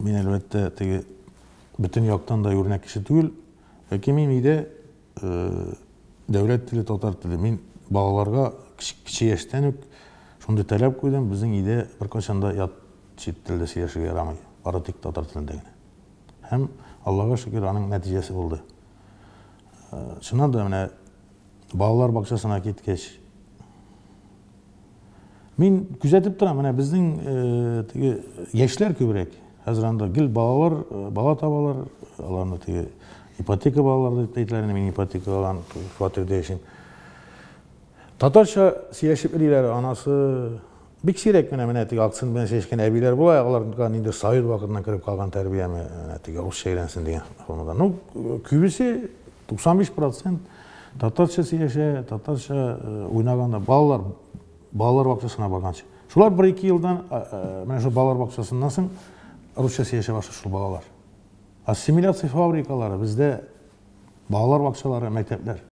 Мен elbette tegi bütün yoqdan da örnek kişi değil. Min ide devlet dili, tatar dili. Min bağlarga kiçi yaştan ök şunday talep koydum. Bizim ide bir kaçanda yat çit tilde söyleşiге yaramay. Bara tik tatar tilindegine. Hem Allah'a şükür anın neticesi oldu. Şundan da mene bağlar bakçasına ketkeç. Min küzetip turam, mene bizning gençler köbürek. Hazıranda gil bağlar, bağ tabalar, alanı tigi ipoteka bağlar deyitlerini men ipoteka alan fatır değişim. Tatarça siyaşip ililer anası bir kişirek mene tigi aksın ben seçken ebiler bu ayaklarından indir sayır vakıtından kirip kalgan terbiyemi tigi Rusça eğlensin diye konuda. No kübüsü 95% Tatarça siyaşe, Tatarça oynaganda bağlar bakçasına bargança. Şular 1-2 yıldan mene şu bağlar bakçasından soň Rusça siyaşe başladı şu bağlar. Assimilasiya fabrikaları bizde bağlar bakçaları, mektepler.